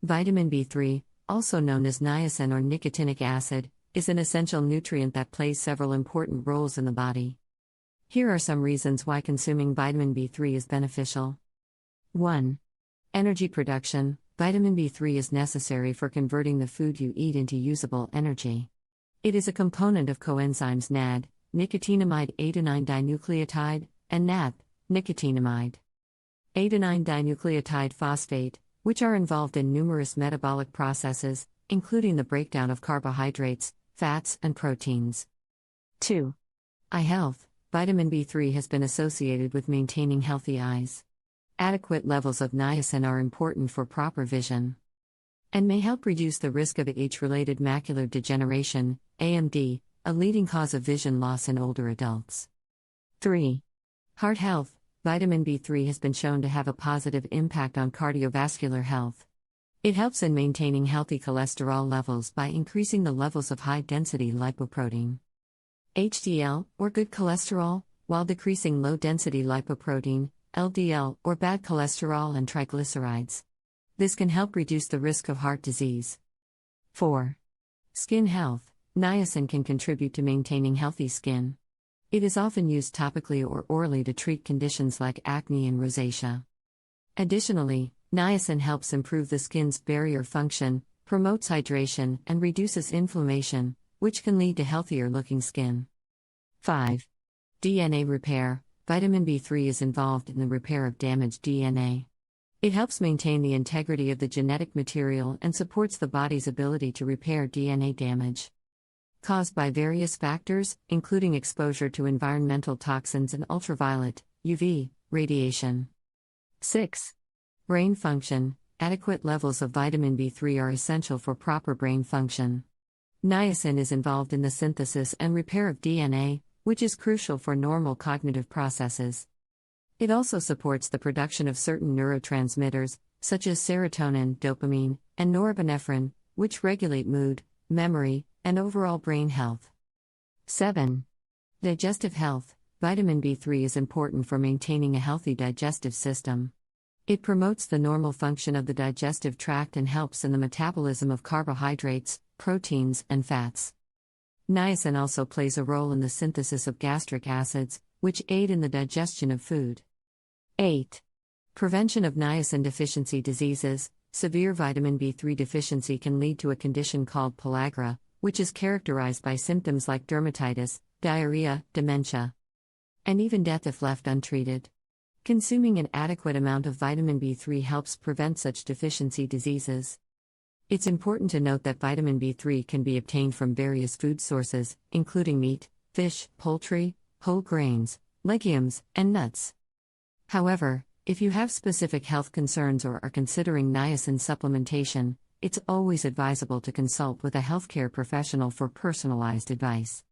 Vitamin B3, also known as niacin or nicotinic acid, is an essential nutrient that plays several important roles in the body. Here are some reasons why consuming vitamin B3 is beneficial. 1. Energy production. Vitamin B3 is necessary for converting the food you eat into usable energy. It is a component of coenzymes NAD, nicotinamide adenine dinucleotide, and NADP, nicotinamide. Adenine dinucleotide phosphate, which are involved in numerous metabolic processes, including the breakdown of carbohydrates, fats, and proteins. 2. Eye health. Vitamin B3 has been associated with maintaining healthy eyes. Adequate levels of niacin are important for proper vision and may help reduce the risk of age-related macular degeneration, AMD, a leading cause of vision loss in older adults. 3. Heart health. Vitamin B3 has been shown to have a positive impact on cardiovascular health. It helps in maintaining healthy cholesterol levels by increasing the levels of high-density lipoprotein, HDL, or good cholesterol, while decreasing low-density lipoprotein, LDL, or bad cholesterol and triglycerides. This can help reduce the risk of heart disease. 4. Skin health. Niacin can contribute to maintaining healthy skin. It is often used topically or orally to treat conditions like acne and rosacea. Additionally, niacin helps improve the skin's barrier function, promotes hydration, and reduces inflammation, which can lead to healthier-looking skin. 5. DNA repair. Vitamin B3 is involved in the repair of damaged DNA. It helps maintain the integrity of the genetic material and supports the body's ability to repair DNA damage caused by various factors, including exposure to environmental toxins and ultraviolet, UV, radiation. 6. Brain function. Adequate levels of vitamin B3 are essential for proper brain function. Niacin is involved in the synthesis and repair of DNA, which is crucial for normal cognitive processes. It also supports the production of certain neurotransmitters, such as serotonin, dopamine, and norepinephrine, which regulate mood, memory, and overall brain health. 7. Digestive health. Vitamin B3 is important for maintaining a healthy digestive system. It promotes the normal function of the digestive tract and helps in the metabolism of carbohydrates, proteins, and fats. Niacin also plays a role in the synthesis of gastric acids, which aid in the digestion of food. 8. Prevention of niacin deficiency diseases. Severe vitamin B3 deficiency can lead to a condition called pellagra, which is characterized by symptoms like dermatitis, diarrhea, dementia, and even death if left untreated. Consuming an adequate amount of vitamin B3 helps prevent such deficiency diseases. It's important to note that vitamin B3 can be obtained from various food sources, including meat, fish, poultry, whole grains, legumes, and nuts. However, if you have specific health concerns or are considering niacin supplementation, it's always advisable to consult with a healthcare professional for personalized advice.